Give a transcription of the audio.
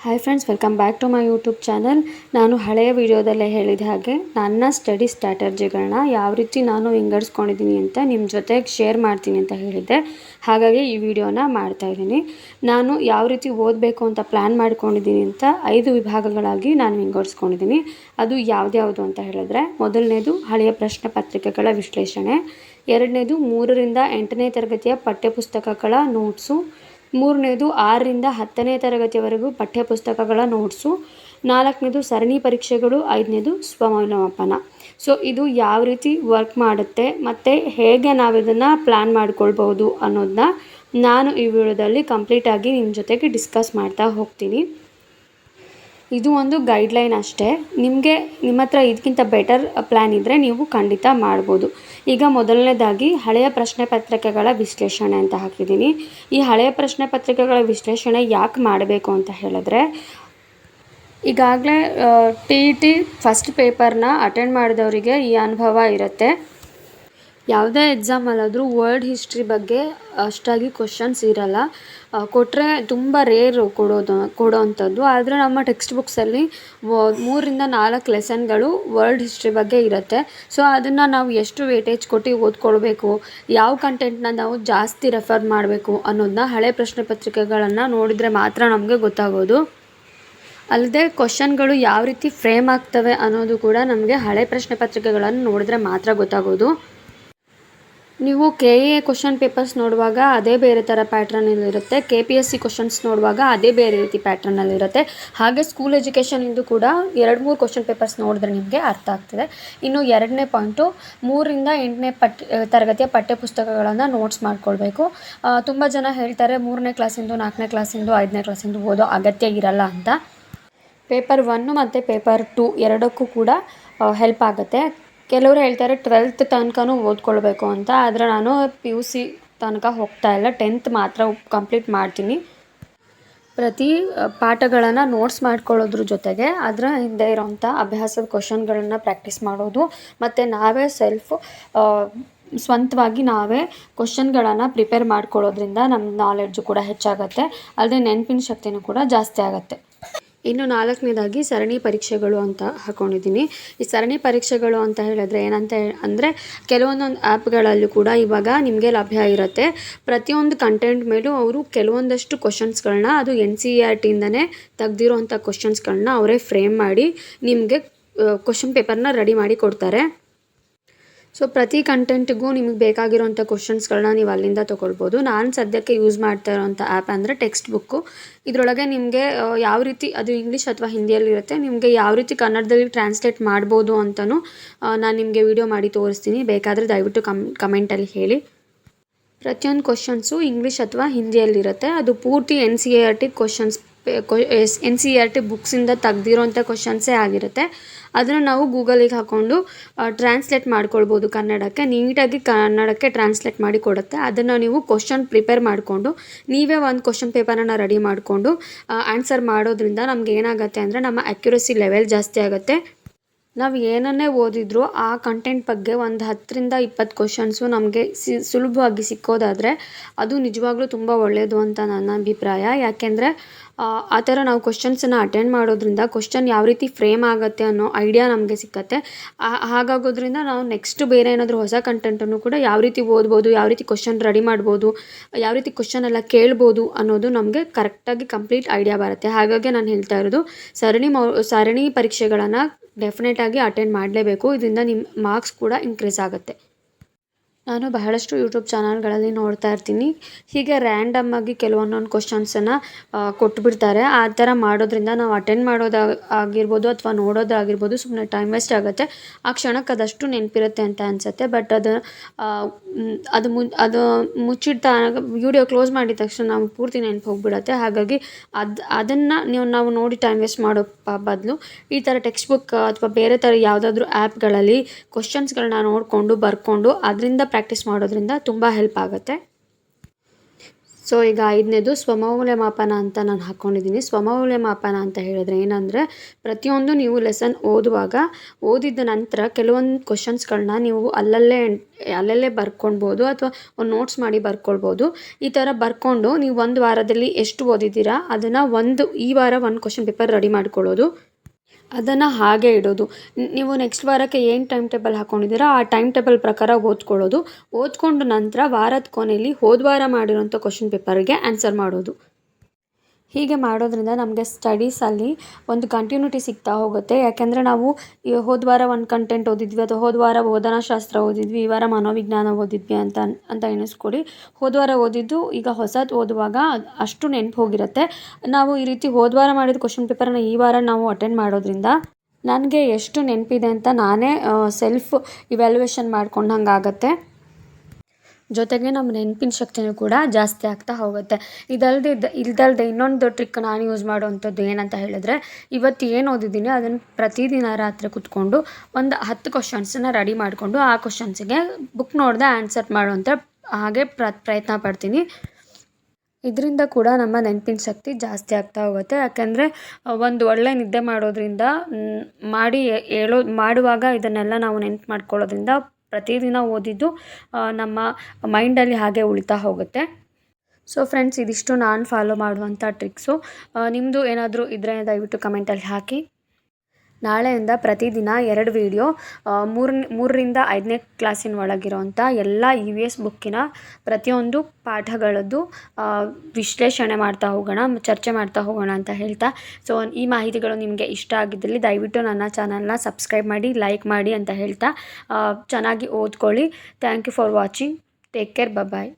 Hi friends, welcome back to my YouTube channel. ನಾನು ಹಳೆಯ ವಿಡಿಯೋದಲ್ಲೇ ಹೇಳಿದ ಹಾಗೆ ನನ್ನ ಸ್ಟಡಿ ಸ್ಟ್ರಾಟಜಿಗಳನ್ನ ಯಾವ ರೀತಿ ನಾನು ವಿಂಗಡಿಸ್ಕೊಂಡಿದ್ದೀನಿ ಅಂತ ನಿಮ್ಮ ಜೊತೆಗೆ ಶೇರ್ ಮಾಡ್ತೀನಿ ಅಂತ ಹೇಳಿದ್ದೆ. ಹಾಗಾಗಿ ಈ ವಿಡಿಯೋನ ಮಾಡ್ತಾಯಿದ್ದೀನಿ. ನಾನು ಯಾವ ರೀತಿ ಓದಬೇಕು ಅಂತ ಪ್ಲ್ಯಾನ್ ಮಾಡ್ಕೊಂಡಿದ್ದೀನಿ ಅಂತ 5 ವಿಭಾಗಗಳಾಗಿ ನಾನು ವಿಂಗಡಿಸ್ಕೊಂಡಿದ್ದೀನಿ. ಅದು ಯಾವ್ದ್ಯಾವುದು ಅಂತ ಹೇಳಿದ್ರೆ, ಮೊದಲನೇದು ಹಳೆಯ ಪ್ರಶ್ನೆ ಪತ್ರಿಕೆಗಳ ವಿಶ್ಲೇಷಣೆ, ಎರಡನೇದು 3ರಿಂದ 8ನೇ ತರಗತಿಯ ಪಠ್ಯಪುಸ್ತಕಗಳ ನೋಟ್ಸು, ಮೂರನೇದು 6ರಿಂದ 10ನೇ ತರಗತಿಯವರೆಗೂ ಪಠ್ಯಪುಸ್ತಕಗಳ ನೋಟ್ಸು, 4ನೇದು ಸರಣಿ ಪರೀಕ್ಷೆಗಳು, 5ನೇದು ಸ್ವಮೌಲ್ಯಮಾಪನ. ಸೊ ಇದು ಯಾವ ರೀತಿ ವರ್ಕ್ ಮಾಡುತ್ತೆ ಮತ್ತು ಹೇಗೆ ನಾವು ಇದನ್ನು ಪ್ಲ್ಯಾನ್ ಮಾಡ್ಕೊಳ್ಬೋದು ಅನ್ನೋದನ್ನ ನಾನು ಈ ವಿಡಿಯೋದಲ್ಲಿ ಕಂಪ್ಲೀಟಾಗಿ ನಿಮ್ಮ ಜೊತೆಗೆ ಡಿಸ್ಕಸ್ ಮಾಡ್ತಾ ಹೋಗ್ತೀನಿ. ಇದು ಒಂದು ಗೈಡ್ಲೈನ್ ಅಷ್ಟೇ. ನಿಮ್ಮ ಹತ್ರ ಇದಕ್ಕಿಂತ ಬೆಟರ್ ಪ್ಲ್ಯಾನ್ ಇದ್ದರೆ ನೀವು ಖಂಡಿತ ಮಾಡ್ಬೋದು. ಈಗ ಮೊದಲನೇದಾಗಿ ಹಳೆಯ ಪ್ರಶ್ನೆ ಪತ್ರಿಕೆಗಳ ವಿಶ್ಲೇಷಣೆ ಅಂತ ಹಾಕಿದ್ದೀನಿ. ಈ ಹಳೆಯ ಪ್ರಶ್ನೆ ಪತ್ರಿಕೆಗಳ ವಿಶ್ಲೇಷಣೆ ಯಾಕೆ ಮಾಡಬೇಕು ಅಂತ ಹೇಳಿದ್ರೆ, ಈಗಾಗಲೇ TET ಫಸ್ಟ್ ಪೇಪರ್ನ ಅಟೆಂಡ್ ಮಾಡಿದವರಿಗೆ ಈ ಅನುಭವ ಇರುತ್ತೆ. ಯಾವುದೇ ಎಕ್ಸಾಮಲ್ಲಾದರೂ ವರ್ಲ್ಡ್ ಹಿಸ್ಟ್ರಿ ಬಗ್ಗೆ ಅಷ್ಟಾಗಿ ಕ್ವಶನ್ಸ್ ಇರಲ್ಲ, ಕೊಟ್ಟರೆ ತುಂಬ ರೇರು ಕೊಡೋವಂಥದ್ದು. ಆದರೆ ನಮ್ಮ ಟೆಕ್ಸ್ಟ್ ಬುಕ್ಸಲ್ಲಿ 3ರಿಂದ 4 ಲೆಸನ್ಗಳು ವರ್ಲ್ಡ್ ಹಿಸ್ಟ್ರಿ ಬಗ್ಗೆ ಇರುತ್ತೆ. ಸೊ ಅದನ್ನು ನಾವು ಎಷ್ಟು ವೇಟೇಜ್ ಕೊಟ್ಟು ಓದ್ಕೊಳ್ಬೇಕು, ಯಾವ ಕಂಟೆಂಟ್ನ ನಾವು ಜಾಸ್ತಿ ರೆಫರ್ ಮಾಡಬೇಕು ಅನ್ನೋದನ್ನ ಹಳೆ ಪ್ರಶ್ನೆ ಪತ್ರಿಕೆಗಳನ್ನು ನೋಡಿದರೆ ಮಾತ್ರ ನಮಗೆ ಗೊತ್ತಾಗೋದು. ಅಲ್ಲದೆ ಕ್ವಶನ್ಗಳು ಯಾವ ರೀತಿ ಫ್ರೇಮ್ ಆಗ್ತವೆ ಅನ್ನೋದು ಕೂಡ ನಮಗೆ ಹಳೆ ಪ್ರಶ್ನೆ ಪತ್ರಿಕೆಗಳನ್ನು ನೋಡಿದ್ರೆ ಮಾತ್ರ ಗೊತ್ತಾಗೋದು. ನೀವು KA ಕ್ವಶನ್ ಪೇಪರ್ಸ್ ನೋಡುವಾಗ ಅದೇ ಬೇರೆ ಥರ ಪ್ಯಾಟ್ರನಲ್ಲಿರುತ್ತೆ, KPSC ಕ್ವಶನ್ಸ್ ನೋಡುವಾಗ ಅದೇ ಬೇರೆ ರೀತಿ ಪ್ಯಾಟ್ರನಲ್ಲಿರುತ್ತೆ. ಹಾಗೆ ಸ್ಕೂಲ್ ಎಜುಕೇಷನಿಂದು ಕೂಡ 2-3 ಕ್ವಶನ್ ಪೇಪರ್ಸ್ ನೋಡಿದ್ರೆ ನಿಮಗೆ ಅರ್ಥ ಆಗ್ತದೆ. ಇನ್ನು 2ನೇ ಪಾಯಿಂಟು, 3ರಿಂದ 8ನೇ ತರಗತಿಯ ಪಠ್ಯಪುಸ್ತಕಗಳನ್ನು ನೋಟ್ಸ್ ಮಾಡ್ಕೊಳ್ಬೇಕು. ತುಂಬ ಜನ ಹೇಳ್ತಾರೆ 3ನೇ ಕ್ಲಾಸಿಂದು, 4ನೇ ಕ್ಲಾಸಿಂದು, 5ನೇ ಕ್ಲಾಸಿಂದು ಓದೋ ಅಗತ್ಯ ಇರಲ್ಲ ಅಂತ. ಪೇಪರ್ 1 ಮತ್ತು ಪೇಪರ್ 2 ಎರಡಕ್ಕೂ ಕೂಡ ಹೆಲ್ಪ್ ಆಗುತ್ತೆ. ಕೆಲವರು ಹೇಳ್ತಾರೆ 12th ತನಕನೂ ಓದ್ಕೊಳ್ಬೇಕು ಅಂತ. ಆದರೆ ನಾನು PUC ತನಕ ಹೋಗ್ತಾ ಇಲ್ಲ, 10th ಮಾತ್ರ ಕಂಪ್ಲೀಟ್ ಮಾಡ್ತೀನಿ. ಪ್ರತಿ ಪಾಠಗಳನ್ನು ನೋಟ್ಸ್ ಮಾಡ್ಕೊಳ್ಳೋದ್ರ ಜೊತೆಗೆ ಅದರ ಹಿಂದೆ ಇರೋಂಥ ಅಭ್ಯಾಸದ ಕ್ವಶನ್ಗಳನ್ನು ಪ್ರಾಕ್ಟೀಸ್ ಮಾಡೋದು, ಮತ್ತು ನಾವೇ ಸ್ವಂತವಾಗಿ ನಾವೇ ಕ್ವಶನ್ಗಳನ್ನು ಪ್ರಿಪೇರ್ ಮಾಡ್ಕೊಳ್ಳೋದ್ರಿಂದ ನಮ್ಮ ನಾಲೆಡ್ಜು ಕೂಡ ಹೆಚ್ಚಾಗುತ್ತೆ. ಅಲ್ಲದೆ ನೆನಪಿನ ಶಕ್ತಿನೂ ಕೂಡ ಜಾಸ್ತಿ ಆಗುತ್ತೆ. ಇನ್ನು 4ನೇದಾಗಿ ಸರಣಿ ಪರೀಕ್ಷೆಗಳು ಅಂತ ಹಾಕ್ಕೊಂಡಿದ್ದೀನಿ. ಈ ಸರಣಿ ಪರೀಕ್ಷೆಗಳು ಅಂತ ಹೇಳಿದ್ರೆ ಏನಂತ ಅಂದರೆ, ಕೆಲವೊಂದೊಂದು ಆ್ಯಪ್ಗಳಲ್ಲೂ ಕೂಡ ಇವಾಗ ನಿಮಗೆ ಲಭ್ಯ ಇರುತ್ತೆ. ಪ್ರತಿಯೊಂದು ಕಂಟೆಂಟ್ ಮೇಲೂ ಅವರು ಕೆಲವೊಂದಷ್ಟು ಕ್ವಶನ್ಸ್ಗಳನ್ನ, ಅದು NCERTಯಿಂದನೇ ತೆಗ್ದಿರೋಂಥ ಕ್ವಶನ್ಸ್ಗಳನ್ನ ಅವರೇ ಫ್ರೇಮ್ ಮಾಡಿ ನಿಮಗೆ ಕ್ವಶನ್ ಪೇಪರ್ನ ರೆಡಿ ಮಾಡಿ ಕೊಡ್ತಾರೆ. ಸೊ ಪ್ರತಿ ಕಂಟೆಂಟಿಗೂ ನಿಮಗೆ ಬೇಕಾಗಿರೋಂಥ ಕ್ವಶನ್ಸ್ಗಳನ್ನ ನೀವು ಅಲ್ಲಿಂದ ತೊಗೊಳ್ಬೋದು. ನಾನು ಸದ್ಯಕ್ಕೆ ಯೂಸ್ ಮಾಡ್ತಾ ಇರೋಂಥ ಆ್ಯಪ್ ಅಂದರೆ ಟೆಕ್ಸ್ಟ್ ಬುಕ್ಕು. ಇದರೊಳಗೆ ನಿಮಗೆ ಯಾವ ರೀತಿ, ಅದು ಇಂಗ್ಲೀಷ್ ಅಥವಾ ಹಿಂದಿಯಲ್ಲಿರುತ್ತೆ, ನಿಮಗೆ ಯಾವ ರೀತಿ ಕನ್ನಡದಲ್ಲಿ ಟ್ರಾನ್ಸ್ಲೇಟ್ ಮಾಡ್ಬೋದು ಅಂತಲೂ ನಾನು ನಿಮಗೆ ವಿಡಿಯೋ ಮಾಡಿ ತೋರಿಸ್ತೀನಿ. ಬೇಕಾದರೆ ದಯವಿಟ್ಟು ಕಮೆಂಟಲ್ಲಿ ಹೇಳಿ. ಪ್ರತಿಯೊಂದು ಕ್ವಶನ್ಸು ಇಂಗ್ಲೀಷ್ ಅಥವಾ ಹಿಂದಿಯಲ್ಲಿರುತ್ತೆ. ಅದು ಪೂರ್ತಿ NCERT ಕ್ವಶನ್ಸ್, NCERT ಬುಕ್ಸಿಂದ ತೆಗ್ದಿರೋಂಥ ಕ್ವಶನ್ಸೇ ಆಗಿರುತ್ತೆ. ಅದನ್ನು ನಾವು ಗೂಗಲಿಗೆ ಹಾಕ್ಕೊಂಡು ಟ್ರಾನ್ಸ್ಲೇಟ್ ಮಾಡ್ಕೊಳ್ಬೋದು ಕನ್ನಡಕ್ಕೆ. ನೀಟಾಗಿ ಕನ್ನಡಕ್ಕೆ ಟ್ರಾನ್ಸ್ಲೇಟ್ ಮಾಡಿ ಕೊಡುತ್ತೆ. ಅದನ್ನು ನೀವು ಕ್ವಶನ್ ಪ್ರಿಪೇರ್ ಮಾಡಿಕೊಂಡು ನೀವೇ ಒಂದು ಕ್ವಶನ್ ಪೇಪರನ್ನು ರೆಡಿ ಮಾಡಿಕೊಂಡು ಆನ್ಸರ್ ಮಾಡೋದ್ರಿಂದ ನಮ್ಗೆ ಏನಾಗುತ್ತೆ ಅಂದರೆ, ನಮ್ಮ ಅಕ್ಯುರಸಿ ಲೆವೆಲ್ ಜಾಸ್ತಿ ಆಗುತ್ತೆ. ನಾವು ಏನನ್ನೇ ಓದಿದ್ರು ಆ ಕಂಟೆಂಟ್ ಬಗ್ಗೆ ಒಂದು 10ರಿಂದ 20 ಕ್ವಶನ್ಸು ನಮಗೆ ಸುಲಭವಾಗಿ ಸಿಕ್ಕೋದಾದರೆ ಅದು ನಿಜವಾಗ್ಲೂ ತುಂಬ ಒಳ್ಳೆಯದು ಅಂತ ನನ್ನ ಅಭಿಪ್ರಾಯ. ಯಾಕೆಂದರೆ ಆ ಥರ ನಾವು ಕ್ವಶನ್ಸನ್ನು ಅಟೆಂಡ್ ಮಾಡೋದ್ರಿಂದ ಕ್ವಶನ್ ಯಾವ ರೀತಿ ಫ್ರೇಮ್ ಆಗುತ್ತೆ ಅನ್ನೋ ಐಡಿಯಾ ನಮಗೆ ಸಿಕ್ಕತ್ತೆ. ಹಾಗಾಗೋದ್ರಿಂದ ನಾವು ನೆಕ್ಸ್ಟ್ ಬೇರೆ ಏನಾದರೂ ಹೊಸ ಕಂಟೆಂಟನ್ನು ಕೂಡ ಯಾವ ರೀತಿ ಓದ್ಬೋದು, ಯಾವ ರೀತಿ ಕ್ವಶನ್ ರೆಡಿ ಮಾಡ್ಬೋದು, ಯಾವ ರೀತಿ ಕ್ವಶನ್ ಎಲ್ಲ ಕೇಳ್ಬೋದು ಅನ್ನೋದು ನಮಗೆ ಕರೆಕ್ಟಾಗಿ ಕಂಪ್ಲೀಟ್ ಐಡಿಯಾ ಬರುತ್ತೆ. ಹಾಗಾಗಿ ನಾನು ಹೇಳ್ತಾ ಇರೋದು, ಸರಣಿ ಪರೀಕ್ಷೆಗಳನ್ನು ಡೆಫಿನೆಟಾಗಿ ಅಟೆಂಡ್ ಮಾಡಲೇಬೇಕು. ಇದರಿಂದ ನಿಮ್ಮ ಮಾರ್ಕ್ಸ್ ಕೂಡ ಇನ್ಕ್ರೀಸ್ ಆಗುತ್ತೆ. ನಾನು ಬಹಳಷ್ಟು ಯೂಟ್ಯೂಬ್ ಚಾನಲ್ಗಳಲ್ಲಿ ನೋಡ್ತಾ ಇರ್ತೀನಿ, ಹೀಗೆ ರ್ಯಾಂಡಮ್ಮಾಗಿ ಕೆಲವೊಂದೊಂದು ಕ್ವಶನ್ಸನ್ನು ಕೊಟ್ಬಿಡ್ತಾರೆ. ಆ ಥರ ಮಾಡೋದ್ರಿಂದ ನಾವು ಅಟೆಂಡ್ ಆಗಿರ್ಬೋದು ಅಥವಾ ನೋಡೋದಾಗಿರ್ಬೋದು ಸುಮ್ಮನೆ ಟೈಮ್ ವೇಸ್ಟ್ ಆಗುತ್ತೆ. ಆ ಕ್ಷಣಕ್ಕೆ ಅದಷ್ಟು ನೆನಪಿರುತ್ತೆ ಅಂತ ಅನಿಸುತ್ತೆ. ಬಟ್ ಅದು ಮುಚ್ಚಿಡ್ತಾ ವಿಡಿಯೋ ಕ್ಲೋಸ್ ಮಾಡಿದ ತಕ್ಷಣ ನಾವು ಪೂರ್ತಿ ನೆನಪು ಹೋಗ್ಬಿಡುತ್ತೆ. ಹಾಗಾಗಿ ಅದನ್ನು ನಾವು ನೋಡಿ ಟೈಮ್ ವೇಸ್ಟ್ ಮಾಡೋ ಬದಲು ಈ ಥರ ಟೆಕ್ಸ್ಟ್ ಬುಕ್ ಅಥವಾ ಬೇರೆ ಥರ ಯಾವುದಾದ್ರೂ ಆ್ಯಪ್ಗಳಲ್ಲಿ ಕ್ವಶನ್ಸ್ಗಳನ್ನ ನೋಡಿಕೊಂಡು ಬರ್ಕೊಂಡು ಅದರಿಂದ ಪ್ರಾಕ್ಟೀಸ್ ಮಾಡೋದ್ರಿಂದ ತುಂಬ ಹೆಲ್ಪ್ ಆಗುತ್ತೆ. ಸೊ ಈಗ 5ನೇದು ಸ್ವಮೌಲ್ಯಮಾಪನ ಅಂತ ನಾನು ಹಾಕ್ಕೊಂಡಿದ್ದೀನಿ. ಸ್ವಮೌಲ್ಯಮಾಪನ ಅಂತ ಹೇಳಿದ್ರೆ ಏನಂದರೆ, ಪ್ರತಿಯೊಂದು ನೀವು ಲೆಸನ್ ಓದಿದ ನಂತರ ಕೆಲವೊಂದು ಕ್ವಶನ್ಸ್ಗಳನ್ನ ನೀವು ಅಲ್ಲಲ್ಲೇ ಬರ್ಕೊಳ್ಬೋದು ಅಥವಾ ಒಂದು ನೋಟ್ಸ್ ಮಾಡಿ ಬರ್ಕೊಳ್ಬೋದು. ಈ ಥರ ಬರ್ಕೊಂಡು ನೀವು ಒಂದು ವಾರದಲ್ಲಿ ಎಷ್ಟು ಓದಿದ್ದೀರಾ ಅದನ್ನು ಈ ವಾರ ಒಂದು ಕ್ವಶನ್ ಪೇಪರ್ ರೆಡಿ ಮಾಡ್ಕೊಳ್ಳೋದು, ಅದನ್ನು ಹಾಗೆ ಇಡೋದು. ನೀವು ನೆಕ್ಸ್ಟ್ ವಾರಕ್ಕೆ ಏನು ಟೈಮ್ ಟೇಬಲ್ ಹಾಕ್ಕೊಂಡಿದ್ದೀರಾ ಆ ಟೈಮ್ ಟೇಬಲ್ ಪ್ರಕಾರ ಓದ್ಕೊಂಡು ನಂತರ ವಾರದ ಕೊನೆಯಲ್ಲಿ ಹೋದ ವಾರ ಮಾಡಿರೋಂಥ ಕ್ವಶನ್ ಪೇಪರ್ಗೆ ಆನ್ಸರ್ ಮಾಡೋದು. ಹೀಗೆ ಮಾಡೋದ್ರಿಂದ ನಮಗೆ ಸ್ಟಡೀಸಲ್ಲಿ ಒಂದು ಕಂಟಿನ್ಯೂಟಿ ಸಿಗ್ತಾ ಹೋಗುತ್ತೆ. ಯಾಕೆಂದರೆ ನಾವು ಈ ಹೋದ ವಾರ ಒಂದು ಕಂಟೆಂಟ್ ಓದಿದ್ವಿ ಅಥವಾ ಹೋದ ವಾರ ಬೋಧನಾಶಾಸ್ತ್ರ ಓದಿದ್ವಿ, ಈ ವಾರ ಮನೋವಿಜ್ಞಾನ ಓದಿದ್ವಿ ಅಂತ ಎಣಿಸ್ಕೊಡಿ. ಹೋದ ವಾರ ಓದಿದ್ದು ಈಗ ಹೊಸದು ಓದುವಾಗ ಅಷ್ಟು ನೆನಪು ಹೋಗಿರುತ್ತೆ. ನಾವು ಈ ರೀತಿ ಹೋದ ವಾರ ಮಾಡಿದ ಕ್ವಶನ್ ಪೇಪರ್ನ ಈ ವಾರ ನಾವು ಅಟೆಂಡ್ ಮಾಡೋದ್ರಿಂದ ನನಗೆ ಎಷ್ಟು ನೆನಪಿದೆ ಅಂತ ನಾನೇ ಸೆಲ್ಫ್ ಇವ್ಯಾಲ್ಯೂಯೇಷನ್ ಮಾಡ್ಕೊಂಡಂಗೆ ಆಗುತ್ತೆ. ಜೊತೆಗೆ ನಮ್ಮ ನೆನಪಿನ ಶಕ್ತಿನೂ ಕೂಡ ಜಾಸ್ತಿ ಆಗ್ತಾ ಹೋಗುತ್ತೆ. ಇದಲ್ಲದೆ ಇನ್ನೊಂದು ಟ್ರಿಕ್ ನಾನು ಯೂಸ್ ಮಾಡುವಂಥದ್ದು ಏನಂತ ಹೇಳಿದ್ರೆ, ಇವತ್ತು ಏನು ಓದಿದ್ದೀನಿ ಅದನ್ನು ಪ್ರತಿದಿನ ರಾತ್ರಿ ಕೂತ್ಕೊಂಡು ಒಂದು 10 ಕ್ವಶನ್ಸನ್ನ ರೆಡಿ ಮಾಡಿಕೊಂಡು ಆ ಕ್ವಶನ್ಸಿಗೆ ಬುಕ್ ನೋಡದೆ ಆನ್ಸರ್ ಮಾಡುವಂಥ ಹಾಗೆ ಪ್ರಯತ್ನ ಪಡ್ತೀನಿ. ಇದರಿಂದ ಕೂಡ ನಮ್ಮ ನೆನಪಿನ ಶಕ್ತಿ ಜಾಸ್ತಿ ಆಗ್ತಾ ಹೋಗುತ್ತೆ. ಯಾಕೆಂದರೆ ಒಂದು ಒಳ್ಳೆ ನಿದ್ದೆ ಮಾಡೋದ್ರಿಂದ ಮಾಡುವಾಗ ಇದನ್ನೆಲ್ಲ ನಾವು ನೆನಪು ಮಾಡ್ಕೊಳ್ಳೋದ್ರಿಂದ ಪ್ರತಿದಿನ ಓದಿದ್ದು ನಮ್ಮ ಮೈಂಡಲ್ಲಿ ಹಾಗೆ ಉಳಿತಾ ಹೋಗುತ್ತೆ. ಸೊ ಫ್ರೆಂಡ್ಸ್, ಇದಿಷ್ಟು ನಾನು ಫಾಲೋ ಮಾಡುವಂಥ ಟ್ರಿಕ್ಸು. ನಿಮ್ಮದು ಏನಾದರೂ ಇದ್ದರೆ ದಯವಿಟ್ಟು ಕಮೆಂಟಲ್ಲಿ ಹಾಕಿ. ನಾಳೆಯಿಂದ ಪ್ರತಿದಿನ 2 ವೀಡಿಯೋ 3ರಿಂದ 5ನೇ ಕ್ಲಾಸಿನ ಒಳಗಿರೋಂಥ ಎಲ್ಲ EVS ಬುಕ್ಕಿನ ಪ್ರತಿಯೊಂದು ಪಾಠಗಳದ್ದು ವಿಶ್ಲೇಷಣೆ ಮಾಡ್ತಾ ಹೋಗೋಣ, ಚರ್ಚೆ ಮಾಡ್ತಾ ಹೋಗೋಣ ಅಂತ ಹೇಳ್ತಾ, ಸೊ ಈ ಮಾಹಿತಿಗಳು ನಿಮಗೆ ಇಷ್ಟ ಆಗಿದ್ದಲ್ಲಿ ದಯವಿಟ್ಟು ನನ್ನ ಚಾನಲ್ನ ಸಬ್ಸ್ಕ್ರೈಬ್ ಮಾಡಿ, ಲೈಕ್ ಮಾಡಿ ಅಂತ ಹೇಳ್ತಾ ಚೆನ್ನಾಗಿ ಓದ್ಕೊಳ್ಳಿ. Thank you for watching. Take care. Bye.